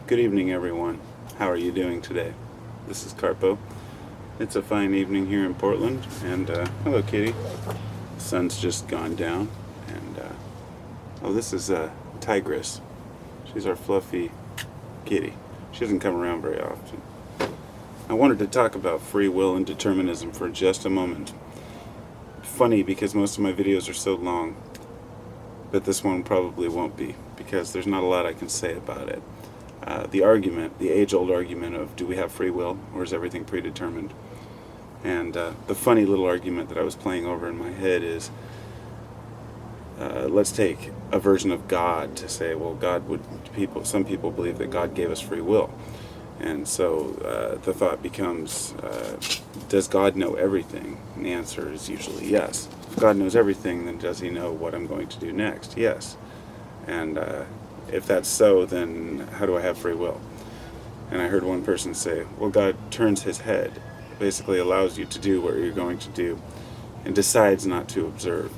Good evening, everyone. How are you doing today? This is Carpo. It's a fine evening here in Portland, and hello, Kitty. The sun's just gone down, and oh, this is Tigress. She's our fluffy kitty. She doesn't come around very often. I wanted to talk about free will and determinism for just a moment. Funny because most of my videos are so long, but this one probably won't be because there's not a lot I can say about it. The age-old argument of do we have free will or is everything predetermined? And the funny little argument that I was playing over in my head is, let's take a version of God to say, well, some people believe that God gave us free will. And so the thought becomes, does God know everything? And the answer is usually yes. If God knows everything, then does he know what I'm going to do next? Yes. And if that's so, then how do I have free will? And I heard one person say, well, God turns his head, basically allows you to do what you're going to do, and decides not to observe.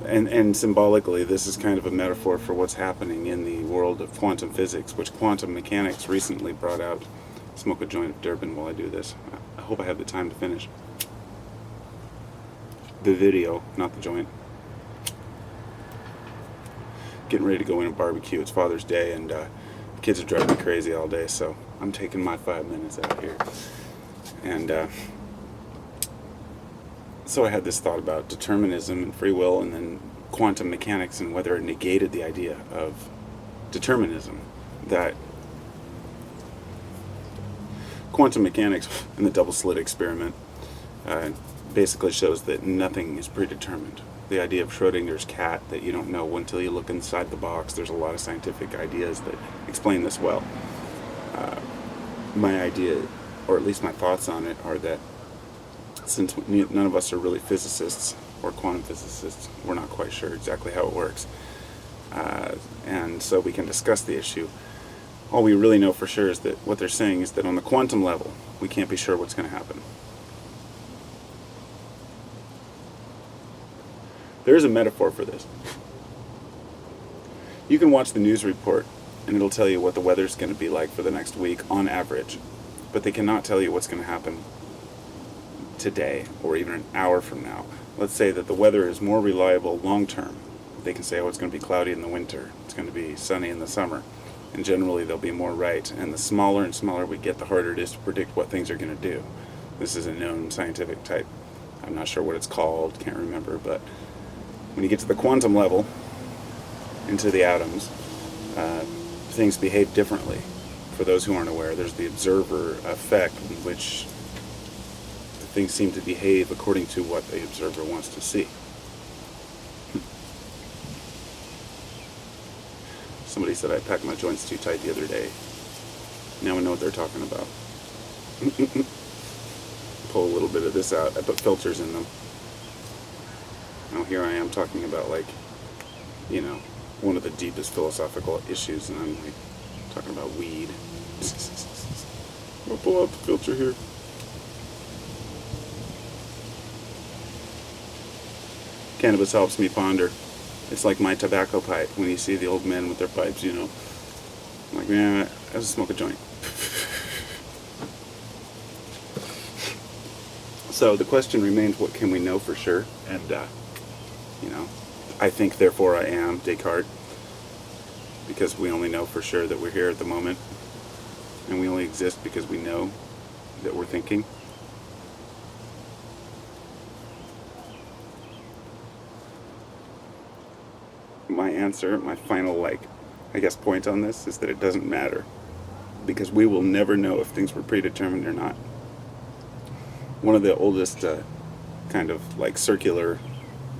And symbolically, this is kind of a metaphor for what's happening in the world of quantum physics, which quantum mechanics recently brought out. Smoke a joint of Durban while I do this. I hope I have the time to finish the video, not the joint. Getting ready to go in and barbecue. It's Father's Day, and the kids are driving me crazy all day, so I'm taking my 5 minutes out here. And so I had this thought about determinism and free will, and then quantum mechanics and whether it negated the idea of determinism. That quantum mechanics in the double slit experiment basically shows that nothing is predetermined. The idea of Schrodinger's cat, that you don't know until you look inside the box. There's a lot of scientific ideas that explain this well. My idea, or at least my thoughts on it, are that since none of us are really physicists or quantum physicists, we're not quite sure exactly how it works. And so we can discuss the issue. All we really know for sure is that what they're saying is that on the quantum level, we can't be sure what's going to happen. There is a metaphor for this. You can watch the news report and it'll tell you what the weather's going to be like for the next week on average, but they cannot tell you what's going to happen today or even an hour from now. Let's say that the weather is more reliable long term. They can say, oh, it's going to be cloudy in the winter, it's going to be sunny in the summer, and generally they'll be more right. And the smaller and smaller we get, the harder it is to predict what things are going to do. This is a known scientific type. I'm not sure what it's called, can't remember, but when you get to the quantum level, into the atoms, things behave differently. For those who aren't aware, there's the observer effect, in which things seem to behave according to what the observer wants to see. Somebody said I packed my joints too tight the other day. Now I know what they're talking about. Pull a little bit of this out. I put filters in them. Now here I am talking about, like, one of the deepest philosophical issues, and I'm like talking about weed. I'll pull out the filter here. Cannabis helps me ponder. It's like my tobacco pipe. When you see the old men with their pipes, I'm like, man, I just smoke a joint. So the question remains, what can we know for sure? And I think, therefore I am, Descartes, because we only know for sure that we're here at the moment, and we only exist because we know that we're thinking. My answer, my final, point on this is that it doesn't matter, because we will never know if things were predetermined or not. One of the oldest circular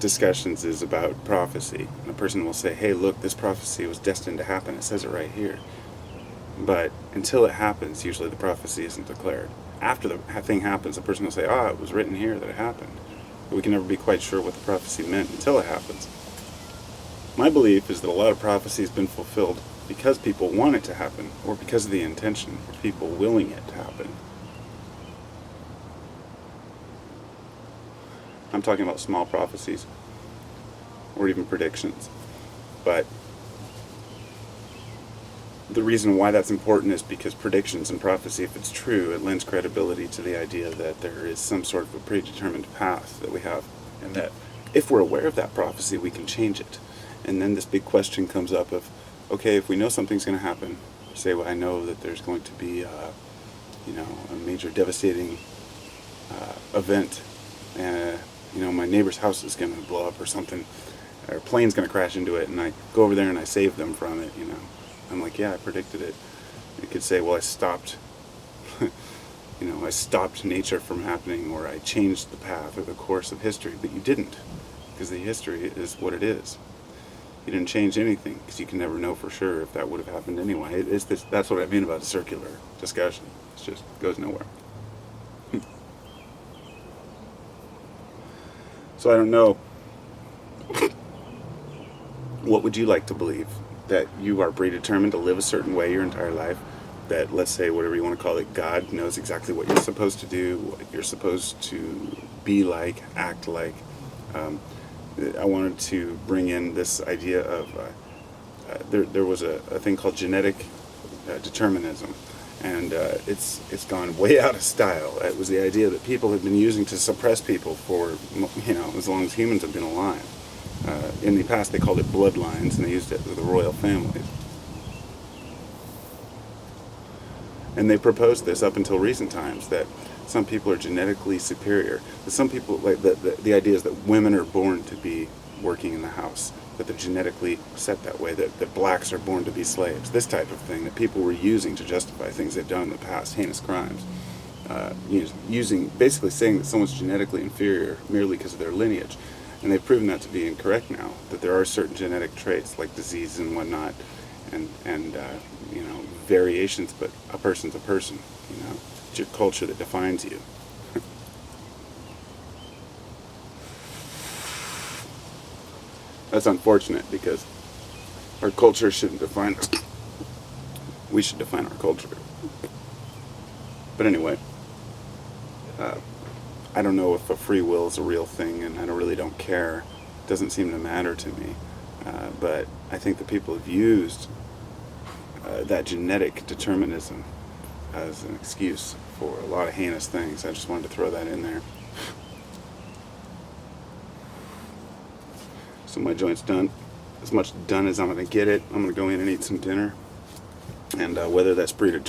discussions is about prophecy. And a person will say, hey, look, this prophecy was destined to happen. It says it right here. But until it happens, usually the prophecy isn't declared. After the thing happens, a person will say, it was written here that it happened. But we can never be quite sure what the prophecy meant until it happens. My belief is that a lot of prophecy has been fulfilled because people want it to happen, or because of the intention of people willing it to happen. I'm talking about small prophecies, or even predictions. But the reason why that's important is because predictions and prophecy, if it's true, it lends credibility to the idea that there is some sort of a predetermined path that we have, and that if we're aware of that prophecy, we can change it. And then this big question comes up of, okay, if we know something's going to happen, say, well, I know that there's going to be, a major devastating event, my neighbor's house is going to blow up or something, or a plane's going to crash into it, and I go over there and I save them from it, I'm like, yeah, I predicted it. You could say, well, I stopped, I stopped nature from happening, or I changed the path or the course of history, but you didn't, because the history is what it is. You didn't change anything, because you can never know for sure if that would have happened anyway. That's what I mean about a circular discussion. It just goes nowhere. So I don't know. What would you like to believe? That you are predetermined to live a certain way your entire life? That, let's say, whatever you want to call it, God knows exactly what you're supposed to do, what you're supposed to be like, act like. I wanted to bring in this idea of there was a thing called genetic determinism, and it's gone way out of style. It was the idea that people have been using to suppress people for as long as humans have been alive. In the past, they called it bloodlines, and they used it with the royal families. And they proposed this up until recent times, that some people are genetically superior. That some people, like the idea is that women are born to be working in the house, that they're genetically set that way, that blacks are born to be slaves. This type of thing that people were using to justify things they've done in the past, heinous crimes. Basically saying that someone's genetically inferior merely because of their lineage. And they've proven that to be incorrect now, that there are certain genetic traits like disease and whatnot, and variations, but a person's a person. It's your culture that defines you. That's unfortunate, because our culture shouldn't define us. We should define our culture. But anyway, I don't know if a free will is a real thing, and I really don't care. It doesn't seem to matter to me. But I think that people have used that genetic determinism as an excuse for a lot of heinous things. I just wanted to throw that in there. So my joint's done. As much done as I'm going to get it. I'm going to go in and eat some dinner. And whether that's predetermined